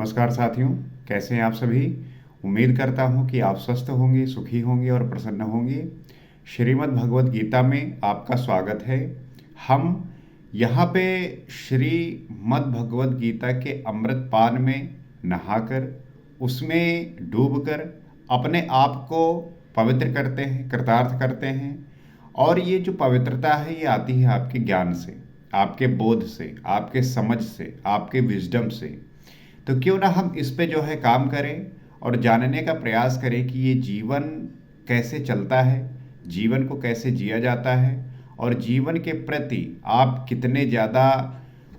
नमस्कार साथियों, कैसे हैं आप सभी। उम्मीद करता हूं कि आप स्वस्थ होंगे, सुखी होंगे और प्रसन्न होंगे। श्रीमद् भगवद गीता में आपका स्वागत है। हम यहाँ पे श्रीमद् भगवद गीता के अमृत पान में नहाकर, उसमें डूबकर अपने आप को पवित्र करते हैं, कृतार्थ करते हैं। और ये जो पवित्रता है ये आती है आपके ज्ञान से, आपके बोध से, आपके समझ से, आपके विजडम से। तो क्यों ना हम इस पे जो है काम करें और जानने का प्रयास करें कि ये जीवन कैसे चलता है, जीवन को कैसे जिया जाता है और जीवन के प्रति आप कितने ज़्यादा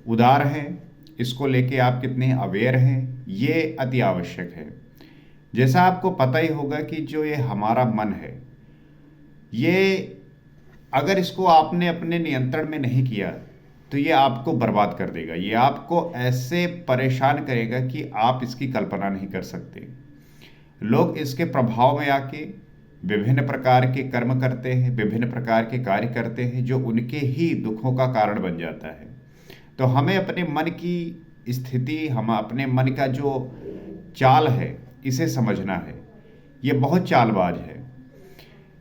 उदार हैं, इसको लेके आप कितने अवेयर हैं, ये अति आवश्यक है। जैसा आपको पता ही होगा कि जो ये हमारा मन है, ये अगर इसको आपने अपने नियंत्रण में नहीं किया तो ये आपको बर्बाद कर देगा। ये आपको ऐसे परेशान करेगा कि आप इसकी कल्पना नहीं कर सकते। लोग इसके प्रभाव में आके विभिन्न प्रकार के कर्म करते हैं, विभिन्न प्रकार के कार्य करते हैं जो उनके ही दुखों का कारण बन जाता है। तो हमें अपने मन की स्थिति, हम अपने मन का जो चाल है, इसे समझना है। ये बहुत चालबाज है।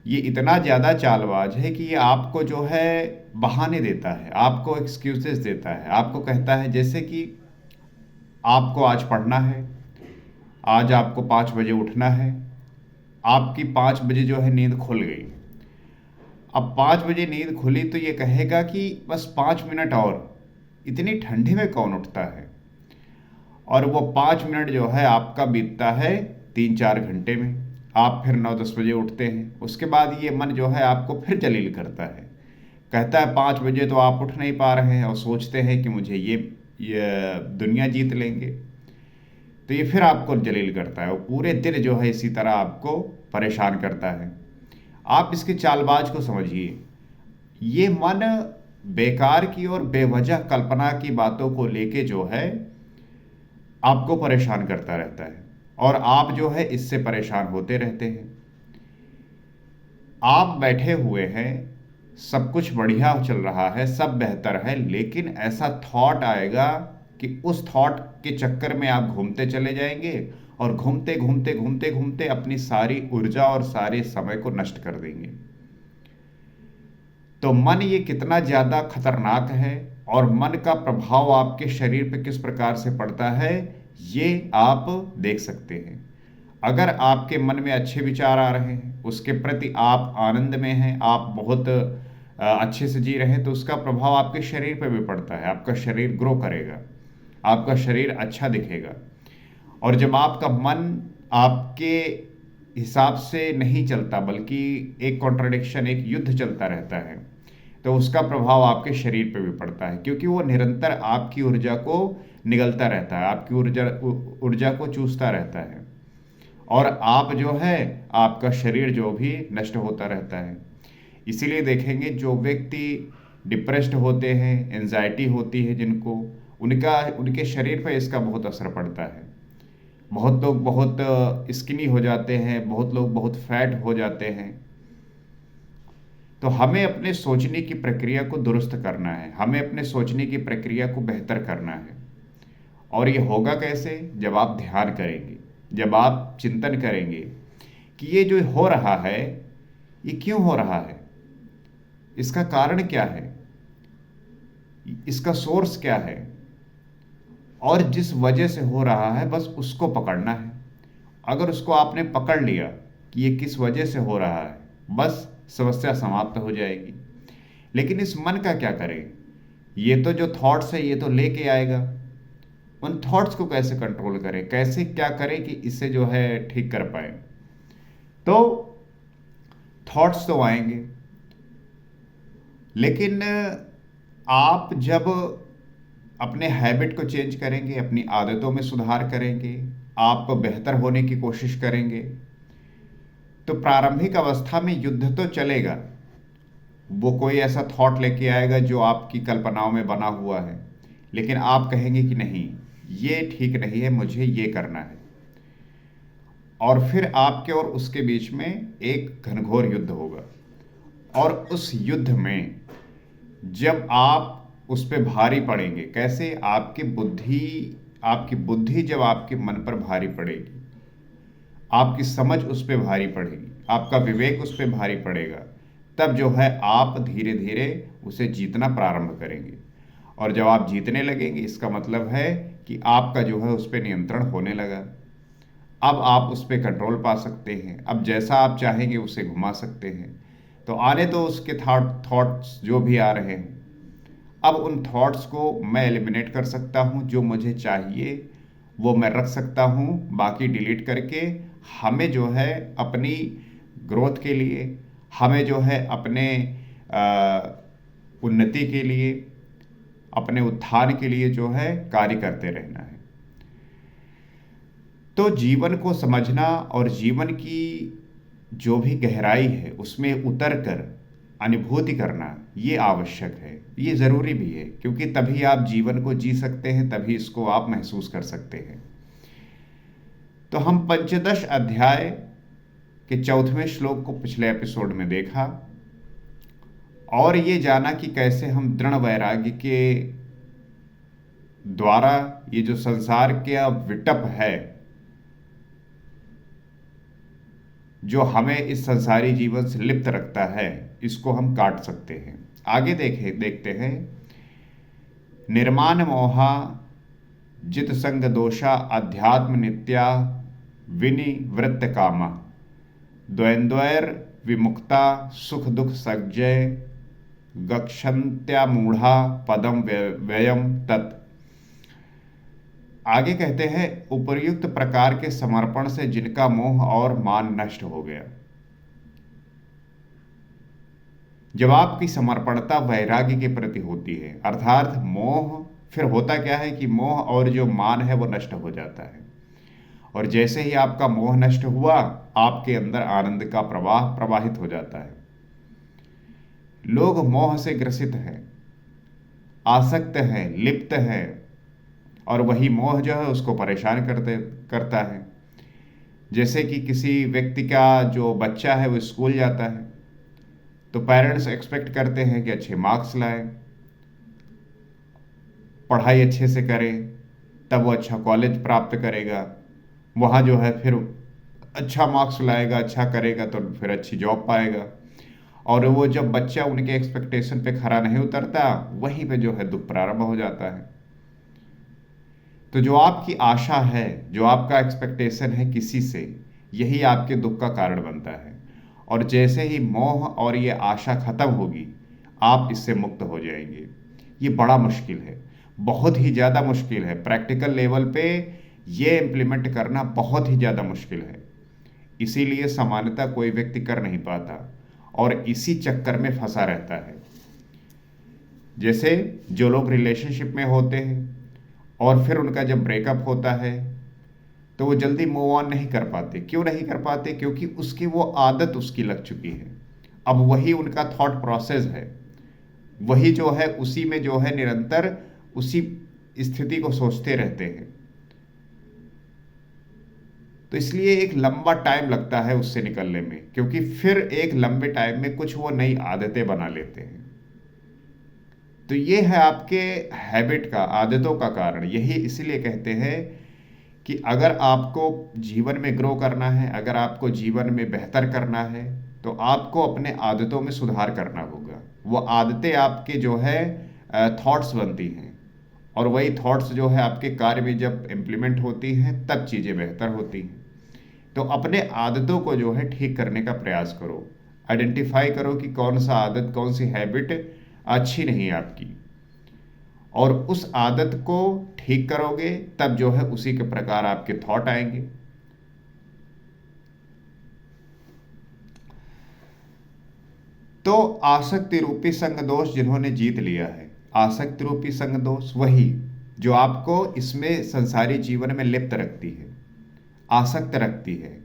ये इतना ज़्यादा चालबाज है कि ये आपको जो है बहाने देता है, आपको एक्सक्यूजेस देता है। आपको कहता है जैसे कि आपको आज पढ़ना है, आज आपको 5 बजे उठना है, आपकी 5 बजे जो है नींद खुल गई। अब 5 बजे नींद खुली तो ये कहेगा कि बस 5 मिनट और। इतनी ठंडी में कौन उठता है। और वो 5 मिनट जो है आपका बीतता है 3-4 घंटे में। आप फिर 9-10 बजे उठते हैं। उसके बाद ये मन जो है आपको फिर जलील करता है, कहता है 5 बजे तो आप उठ नहीं पा रहे हैं और सोचते हैं कि मुझे ये दुनिया जीत लेंगे। तो ये फिर आपको जलील करता है और पूरे दिन जो है इसी तरह आपको परेशान करता है। आप इसके चालबाज को समझिए। ये मन बेकार की और बेवजह कल्पना की बातों को लेके जो है आपको परेशान करता रहता है और आप जो है इससे परेशान होते रहते हैं। आप बैठे हुए हैं, सब कुछ बढ़िया चल रहा है, सब बेहतर है, लेकिन ऐसा थॉट आएगा कि उस थॉट के चक्कर में आप घूमते चले जाएंगे और घूमते घूमते घूमते घूमते अपनी सारी ऊर्जा और सारे समय को नष्ट कर देंगे। तो मन ये कितना ज़्यादा खतरनाक है और मन का प्रभाव आपके शरीर पे किस प्रकार से पड़ता है, ये आप देख सकते हैं। अगर आपके मन में अच्छे विचार आ रहे हैं, उसके प्रति आप आनंद में हैं, आप बहुत अच्छे से जी रहे हैं, तो उसका प्रभाव आपके शरीर पे भी पड़ता है। आपका शरीर ग्रो करेगा, आपका शरीर अच्छा दिखेगा। और जब आपका मन आपके हिसाब से नहीं चलता, बल्कि एक कॉन्ट्रडिक्शन, एक युद्ध चलता रहता है, तो उसका प्रभाव आपके शरीर पे भी पड़ता है, क्योंकि वो निरंतर आपकी ऊर्जा को निगलता रहता है, आपकी ऊर्जा को चूसता रहता है। और आप जो है, आपका शरीर जो भी नष्ट होता रहता है। इसीलिए देखेंगे जो व्यक्ति डिप्रेस्ड होते हैं, एंजाइटी होती है जिनको, उनके शरीर पर इसका बहुत असर पड़ता है। बहुत लोग बहुत स्किनी हो जाते हैं, बहुत लोग बहुत फैट हो जाते हैं। तो हमें अपने सोचने की प्रक्रिया को दुरुस्त करना है, हमें अपने सोचने की प्रक्रिया को बेहतर करना है। और ये होगा कैसे? जब आप ध्यान करेंगे, जब आप चिंतन करेंगे कि ये जो हो रहा है ये क्यों हो रहा है, इसका कारण क्या है, इसका सोर्स क्या है, और जिस वजह से हो रहा है बस उसको पकड़ना है। अगर उसको आपने पकड़ लिया कि ये किस वजह से हो रहा है, बस समस्या समाप्त हो जाएगी। लेकिन इस मन का क्या करें? ये तो जो थॉट्स है ये तो लेके आएगा। उन थॉट्स को कैसे कंट्रोल करें, कैसे क्या करें कि इसे जो है ठीक कर पाए? तो थॉट्स तो आएंगे, लेकिन आप जब अपने हैबिट को चेंज करेंगे, अपनी आदतों में सुधार करेंगे, आप बेहतर होने की कोशिश करेंगे, तो प्रारंभिक अवस्था में युद्ध तो चलेगा। वो कोई ऐसा थॉट लेके आएगा जो आपकी कल्पनाओं में बना हुआ है, लेकिन आप कहेंगे कि नहीं, ये ठीक नहीं है, मुझे ये करना है। और फिर आपके और उसके बीच में एक घनघोर युद्ध होगा। और उस युद्ध में जब आप उस पे भारी पड़ेंगे, कैसे? आपकी बुद्धि आपकी बुद्धि जब आपके मन पर भारी पड़ेगी, आपकी समझ उस पर भारी पड़ेगी, आपका विवेक उस पर भारी पड़ेगा, तब जो है आप धीरे धीरे उसे जीतना प्रारंभ करेंगे। और जब आप जीतने लगेंगे, इसका मतलब है कि आपका जो है उस पर नियंत्रण होने लगा। अब आप उस पर कंट्रोल पा सकते हैं। अब जैसा आप चाहेंगे उसे घुमा सकते हैं। तो आने तो उसके थॉट्स जो भी आ रहे हैं, अब उन थॉट्स को मैं एलिमिनेट कर सकता हूँ। जो मुझे चाहिए वो मैं रख सकता हूँ, बाकी डिलीट करके हमें जो है अपनी ग्रोथ के लिए, हमें जो है अपने उन्नति के लिए, अपने उत्थान के लिए जो है कार्य करते रहना है। तो जीवन को समझना और जीवन की जो भी गहराई है उसमें उतर कर अनुभूति करना, ये आवश्यक है, ये ज़रूरी भी है, क्योंकि तभी आप जीवन को जी सकते हैं, तभी इसको आप महसूस कर सकते हैं। तो हम पंचदश अध्याय के 4वें श्लोक को पिछले एपिसोड में देखा और ये जाना कि कैसे हम दृढ़ वैराग्य के द्वारा ये जो संसार का विटप है, जो हमें इस संसारी जीवन से लिप्त रखता है, इसको हम काट सकते हैं। आगे देखते हैं। निर्माण मोहा जित संग दोषा अध्यात्म नित्या विनिवृत्त कामा द्वैन्द्वैर विमुक्ता सुख दुख सज्जय गक्षन्त्या मूढ़ा पदम व्ययम तत्। आगे कहते हैं, उपर्युक्त प्रकार के समर्पण से जिनका मोह और मान नष्ट हो गया। जब आपकी समर्पणता वैराग्य के प्रति होती है, अर्थात मोह, फिर होता क्या है कि मोह और जो मान है वो नष्ट हो जाता है। और जैसे ही आपका मोह नष्ट हुआ, आपके अंदर आनंद का प्रवाह प्रवाहित हो जाता है। लोग मोह से ग्रसित हैं, आसक्त हैं, लिप्त हैं, और वही मोह जो है उसको परेशान करता है। जैसे कि किसी व्यक्ति का जो बच्चा है वो स्कूल जाता है, तो पेरेंट्स एक्सपेक्ट करते हैं कि अच्छे मार्क्स लाए, पढ़ाई अच्छे से करे, तब वो अच्छा कॉलेज प्राप्त करेगा, वहाँ जो है फिर अच्छा मार्क्स लाएगा, अच्छा करेगा तो फिर अच्छी जॉब पाएगा। और वो जब बच्चा उनके एक्सपेक्टेशन पे खरा नहीं उतरता, वहीं पे जो है दुख प्रारंभ हो जाता है। तो जो आपकी आशा है, जो आपका एक्सपेक्टेशन है किसी से, यही आपके दुख का कारण बनता है। और जैसे ही मोह और ये आशा खत्म होगी, आप इससे मुक्त हो जाएंगे। ये बड़ा मुश्किल है, बहुत ही ज़्यादा मुश्किल है। प्रैक्टिकल लेवल पे ये इम्प्लीमेंट करना बहुत ही ज़्यादा मुश्किल है। इसीलिए सामान्यतः कोई व्यक्ति कर नहीं पाता और इसी चक्कर में फंसा रहता है। जैसे जो लोग रिलेशनशिप में होते हैं और फिर उनका जब ब्रेकअप होता है, तो वो जल्दी मूव ऑन नहीं कर पाते। क्यों नहीं कर पाते? क्योंकि उसकी वो आदत उसकी लग चुकी है। अब वही उनका थॉट प्रोसेस है, वही जो है उसी में जो है निरंतर उसी स्थिति को सोचते रहते हैं। तो इसलिए एक लंबा टाइम लगता है उससे निकलने में, क्योंकि फिर एक लंबे टाइम में कुछ वो नई आदतें बना लेते हैं। तो ये है आपके हैबिट का, आदतों का कारण। यही इसीलिए कहते हैं कि अगर आपको जीवन में ग्रो करना है, अगर आपको जीवन में बेहतर करना है, तो आपको अपने आदतों में सुधार करना होगा। वो आदतें आपके जो है थॉट्स बनती हैं, और वही थॉट्स जो है आपके कार्य में जब इम्प्लीमेंट होती हैं, तब चीज़ें बेहतर होती हैं। तो अपने आदतों को जो है ठीक करने का प्रयास करो। आइडेंटिफाई करो कि कौन सा आदत, कौन सी हैबिट अच्छी नहीं है आपकी, और उस आदत को ठीक करोगे, तब जो है उसी के प्रकार आपके थॉट आएंगे। तो आसक्ति रूपी संग दोष जिन्होंने जीत लिया है, आसक्ति रूपी संग दोष वही जो आपको इसमें संसारी जीवन में लिप्त रखती है, आसक्त रखती है।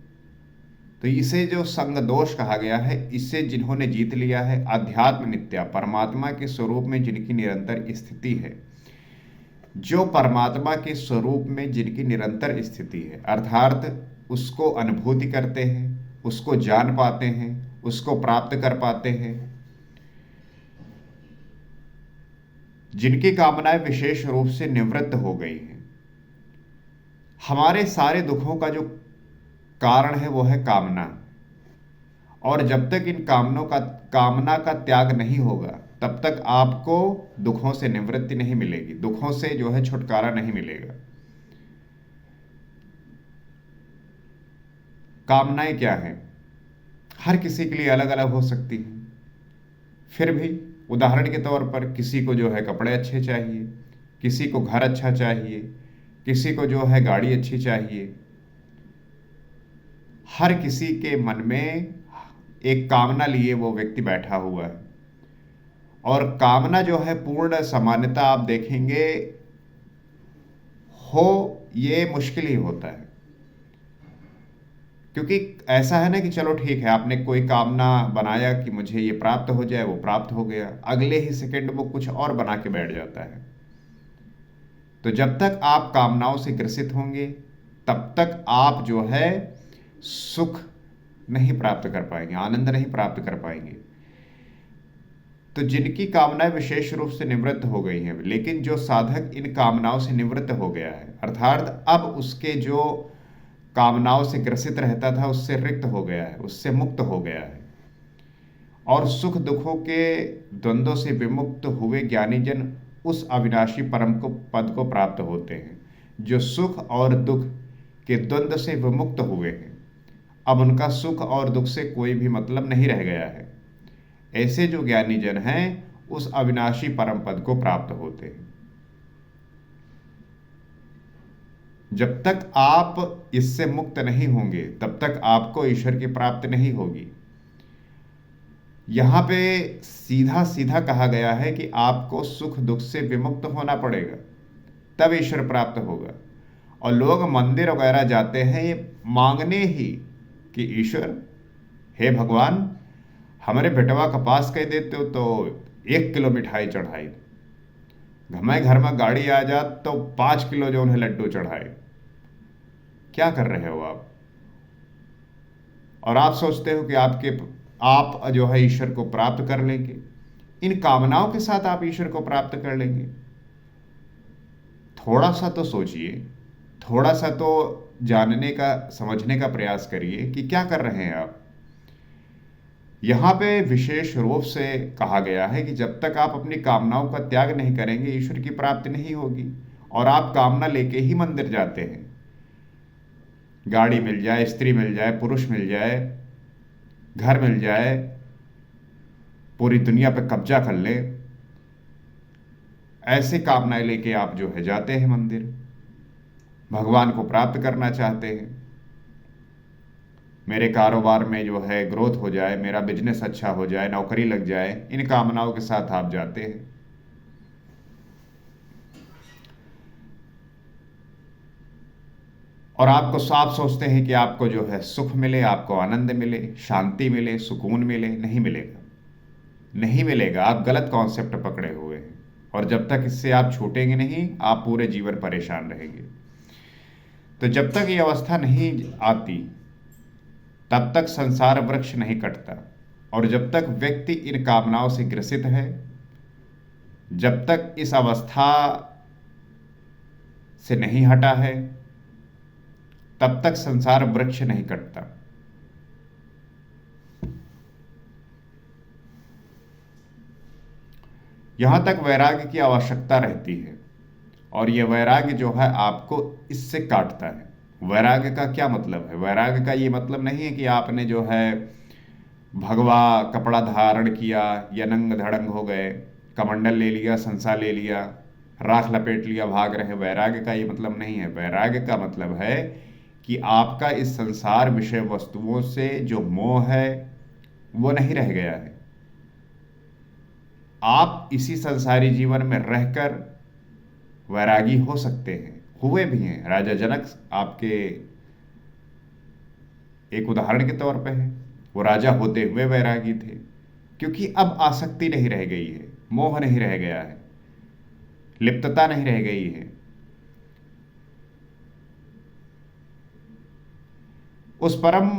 तो इसे जो संग दोष कहा गया है, इससे जिन्होंने जीत लिया है, अध्यात्म नित्या, परमात्मा के स्वरूप में जिनकी निरंतर स्थिति है, जो परमात्मा के स्वरूप में जिनकी निरंतर स्थिति है, अर्थात उसको अनुभूति करते हैं, उसको जान पाते हैं, उसको प्राप्त कर पाते हैं, जिनकी कामनाएं विशेष रूप से निवृत्त हो गई हैं, हमारे सारे दुखों का जो कारण है वो है कामना। और जब तक इन कामना का त्याग नहीं होगा तब तक आपको दुखों से निवृत्ति नहीं मिलेगी, दुखों से जो है छुटकारा नहीं मिलेगा। कामनाएं क्या हैं? हर किसी के लिए अलग अलग हो सकती हैं। फिर भी उदाहरण के तौर पर किसी को जो है कपड़े अच्छे चाहिए, किसी को घर अच्छा चाहिए, किसी को जो है गाड़ी अच्छी चाहिए। हर किसी के मन में एक कामना लिए वो व्यक्ति बैठा हुआ है। और कामना जो है पूर्ण सामान्यता आप देखेंगे हो ये मुश्किल ही होता है। क्योंकि ऐसा है ना कि चलो ठीक है, आपने कोई कामना बनाया कि मुझे ये प्राप्त हो जाए, वो प्राप्त हो गया, अगले ही सेकंड वो कुछ और बना के बैठ जाता है। तो जब तक आप कामनाओं से ग्रसित होंगे तब तक आप जो है सुख नहीं प्राप्त कर पाएंगे, आनंद नहीं प्राप्त कर पाएंगे। तो जिनकी कामनाएं विशेष रूप से निवृत्त हो गई हैं, लेकिन जो साधक इन कामनाओं से निवृत्त हो गया है, अर्थात अब उसके जो कामनाओं से ग्रसित रहता था उससे रिक्त हो गया है, उससे मुक्त हो गया है, और सुख दुखों के द्वंद्वों से विमुक्त हुए ज्ञानी जन उस अविनाशी परम को पद को प्राप्त होते हैं। जो सुख और दुख के द्वंद्व से विमुक्त हुए हैं, अब उनका सुख और दुख से कोई भी मतलब नहीं रह गया है। ऐसे जो ज्ञानी जन हैं उस अविनाशी परम पद को प्राप्त होते हैं। जब तक आप इससे मुक्त नहीं होंगे तब तक आपको ईश्वर की प्राप्ति नहीं होगी। यहां पे सीधा सीधा कहा गया है कि आपको सुख दुख से विमुक्त होना पड़ेगा, तब ईश्वर प्राप्त होगा। और लोग मंदिर वगैरह जाते हैं ये मांगने ही कि ईश्वर, हे भगवान, हमारे बेटवा का पास कह देते हो तो 1 किलो मिठाई चढ़ाई, हमारे घर में गाड़ी आ जात तो 5 किलो जो उन्हें लड्डू चढ़ाए। क्या कर रहे हो आप? और आप सोचते हो कि आप जो है ईश्वर को प्राप्त कर लेंगे, इन कामनाओं के साथ आप ईश्वर को प्राप्त कर लेंगे। थोड़ा सा तो सोचिए, थोड़ा सा तो जानने का समझने का प्रयास करिए कि क्या कर रहे हैं आप। यहां पे विशेष रूप से कहा गया है कि जब तक आप अपनी कामनाओं का त्याग नहीं करेंगे ईश्वर की प्राप्ति नहीं होगी। और आप कामना लेके ही मंदिर जाते हैं, गाड़ी मिल जाए, स्त्री मिल जाए, पुरुष मिल जाए, घर मिल जाए, पूरी दुनिया पे कब्जा कर ले, ऐसे कामनाएं लेके आप जो है जाते हैं मंदिर, भगवान को प्राप्त करना चाहते हैं। मेरे कारोबार में जो है ग्रोथ हो जाए, मेरा बिजनेस अच्छा हो जाए, नौकरी लग जाए, इन कामनाओं के साथ आप जाते हैं। और आपको साफ सोचते हैं कि आपको जो है सुख मिले, आपको आनंद मिले, शांति मिले, सुकून मिले। नहीं मिलेगा, नहीं मिलेगा। आप गलत कॉन्सेप्ट पकड़े हुए हैं, और जब तक इससे आप छूटेंगे नहीं आप पूरे जीवन परेशान रहेंगे। तो जब तक ये अवस्था नहीं आती तब तक संसार वृक्ष नहीं कटता। और जब तक व्यक्ति इन कामनाओं से ग्रसित है, जब तक इस अवस्था से नहीं हटा है, तब तक संसार वृक्ष नहीं कटता। यहां तक वैराग्य की आवश्यकता रहती है, और यह वैराग्य जो है आपको इससे काटता है। वैराग्य का क्या मतलब है? वैराग्य का ये मतलब नहीं है कि आपने जो है भगवा कपड़ा धारण किया या नंग धड़ंग हो गए, कमंडल ले लिया, संसा ले लिया, राख लपेट लिया, भाग रहे। वैराग्य का ये मतलब नहीं है। वैराग्य का मतलब है कि आपका इस संसार विषय वस्तुओं से जो मोह है वो नहीं रह गया है। आप इसी संसारी जीवन में रहकर वैरागी हो सकते हैं, हुए भी हैं। राजा जनक आपके एक उदाहरण के तौर पे है। वो राजा होते हुए वैरागी थे, क्योंकि अब आसक्ति नहीं रह गई है, मोह नहीं रह गया है, लिप्तता नहीं रह गई है। उस परम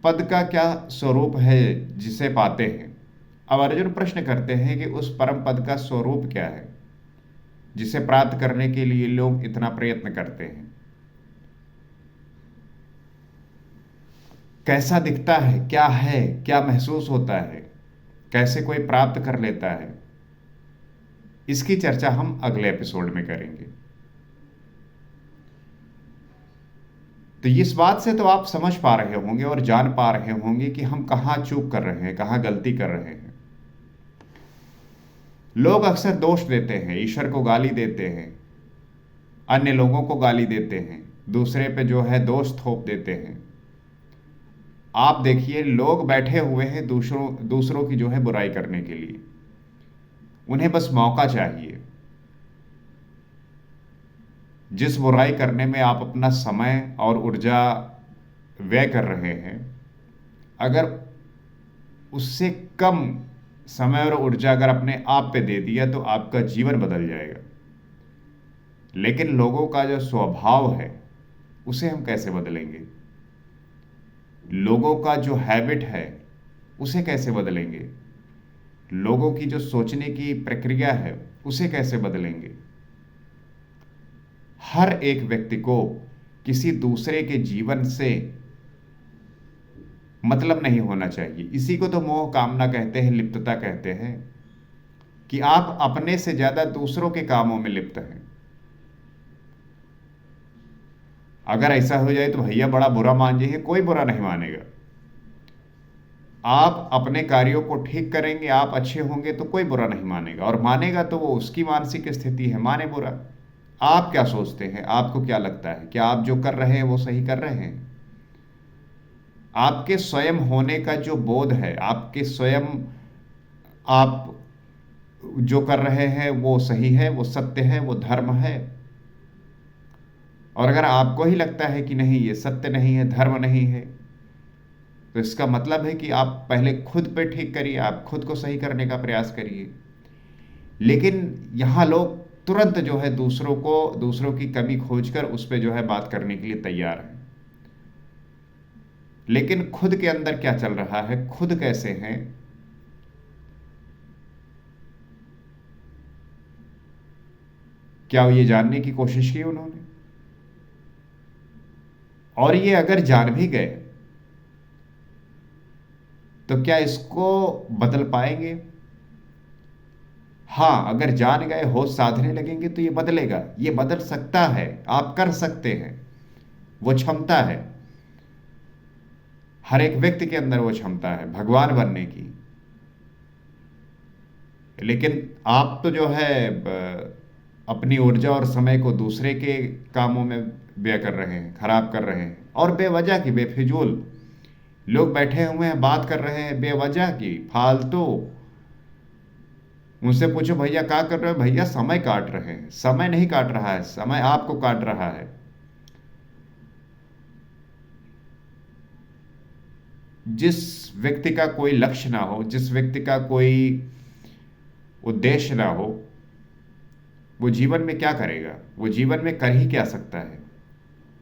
पद का क्या स्वरूप है जिसे पाते हैं? अब अर्जुन प्रश्न करते हैं कि उस परम पद का स्वरूप क्या है जिसे प्राप्त करने के लिए लोग इतना प्रयत्न करते हैं। कैसा दिखता है, क्या महसूस होता है, कैसे कोई प्राप्त कर लेता है, इसकी चर्चा हम अगले एपिसोड में करेंगे। तो इस बात से तो आप समझ पा रहे होंगे और जान पा रहे होंगे कि हम कहाँ चूक कर रहे हैं, कहाँ गलती कर रहे हैं। लोग अक्सर दोष देते हैं, ईश्वर को गाली देते हैं, अन्य लोगों को गाली देते हैं, दूसरे पे जो है दोष थोप देते हैं। आप देखिए, लोग बैठे हुए हैं दूसरों दूसरों की जो है बुराई करने के लिए। उन्हें बस मौका चाहिए। जिस बुराई करने में आप अपना समय और ऊर्जा व्यय कर रहे हैं, अगर उससे कम समय और ऊर्जा अगर अपने आप पे दे दिया तो आपका जीवन बदल जाएगा। लेकिन लोगों का जो स्वभाव है उसे हम कैसे बदलेंगे? लोगों का जो हैबिट है उसे कैसे बदलेंगे? लोगों की जो सोचने की प्रक्रिया है उसे कैसे बदलेंगे? हर एक व्यक्ति को किसी दूसरे के जीवन से मतलब नहीं होना चाहिए। इसी को तो मोह कामना कहते हैं, लिप्तता कहते हैं, कि आप अपने से ज्यादा दूसरों के कामों में लिप्त हैं। अगर ऐसा हो जाए तो भैया बड़ा बुरा मान जाइए, कोई बुरा नहीं मानेगा। आप अपने कार्यों को ठीक करेंगे, आप अच्छे होंगे तो कोई बुरा नहीं मानेगा, और मानेगा तो वो उसकी मानसिक स्थिति है, माने बुरा। आप क्या सोचते हैं? आपको क्या लगता है? क्या आप जो कर रहे हैं वो सही कर रहे हैं? आपके स्वयं होने का जो बोध है, आपके स्वयं आप जो कर रहे हैं वो सही है, वो सत्य है, वो धर्म है। और अगर आपको ही लगता है कि नहीं, ये सत्य नहीं है, धर्म नहीं है, तो इसका मतलब है कि आप पहले खुद पे ठीक करिए, आप खुद को सही करने का प्रयास करिए। लेकिन यहाँ लोग तुरंत जो है दूसरों की कमी खोजकर उस पर जो है बात करने के लिए तैयार हैं। लेकिन खुद के अंदर क्या चल रहा है, खुद कैसे हैं, क्या ये जानने की कोशिश की उन्होंने? और ये अगर जान भी गए तो क्या इसको बदल पाएंगे? हाँ, अगर जान गए, होश साधने लगेंगे तो ये बदलेगा, ये बदल सकता है, आप कर सकते हैं। वो क्षमता है, हर एक व्यक्ति के अंदर वो क्षमता है भगवान बनने की। लेकिन आप तो जो है अपनी ऊर्जा और समय को दूसरे के कामों में व्यय कर रहे हैं, खराब कर रहे हैं, और बेवजह की, बेफिजूल लोग बैठे हुए हैं, बात कर रहे हैं बेवजह की, फालतू। उनसे पूछो भैया क्या कर रहे हो? भैया समय काट रहे हैं। समय नहीं काट रहा है, समय आपको काट रहा है। जिस व्यक्ति का कोई लक्ष्य ना हो, जिस व्यक्ति का कोई उद्देश्य ना हो, वो जीवन में क्या करेगा? वो जीवन में कर ही क्या सकता है?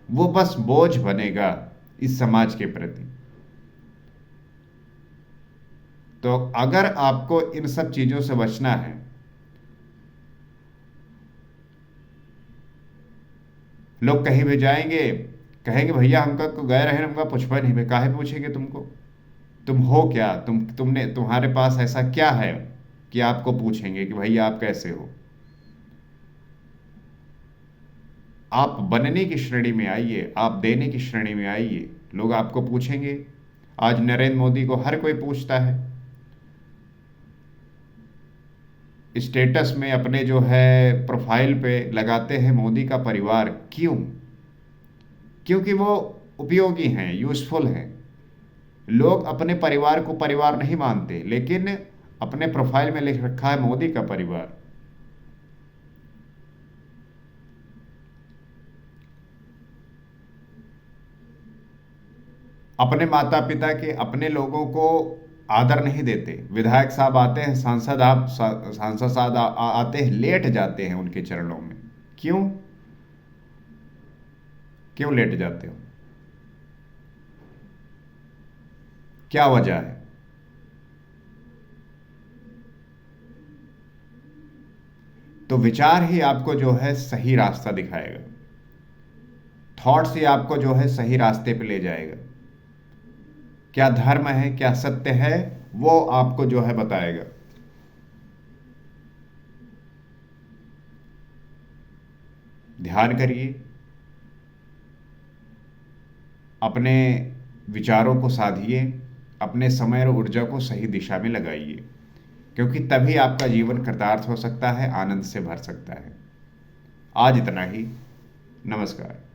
वो बस बोझ बनेगा इस समाज के प्रति। तो अगर आपको इन सब चीजों से बचना है, लोग कहीं भी जाएंगे, कहेंगे भैया हमका को गए रहे, हमका पूछवा नहीं, भाई काहे पूछेंगे तुमको? तुम हो क्या? तुमने तुम्हारे पास ऐसा क्या है कि आपको पूछेंगे कि भैया आप कैसे हो? आप बनने की श्रेणी में आइए, आप देने की श्रेणी में आइए, लोग आपको पूछेंगे। आज नरेंद्र मोदी को हर कोई पूछता है, स्टेटस में अपने जो है प्रोफाइल पे लगाते हैं मोदी का परिवार। क्यों? क्योंकि वो उपयोगी हैं, यूजफुल हैं। लोग अपने परिवार को परिवार नहीं मानते, लेकिन अपने प्रोफाइल में लिख रखा है मोदी का परिवार। अपने माता पिता के, अपने लोगों को आदर नहीं देते। विधायक साहब आते हैं, सांसद साहब आते हैं, लेट जाते हैं उनके चरणों में। क्यों? क्यों लेट जाते हो? क्या वजह है? तो विचार ही आपको जो है सही रास्ता दिखाएगा, थॉट्स ही आपको जो है सही रास्ते पे ले जाएगा। क्या धर्म है, क्या सत्य है, वो आपको जो है बताएगा। ध्यान करिए, अपने विचारों को साधिए, अपने समय और ऊर्जा को सही दिशा में लगाइए, क्योंकि तभी आपका जीवन कृतार्थ हो सकता है, आनंद से भर सकता है। आज इतना ही। नमस्कार।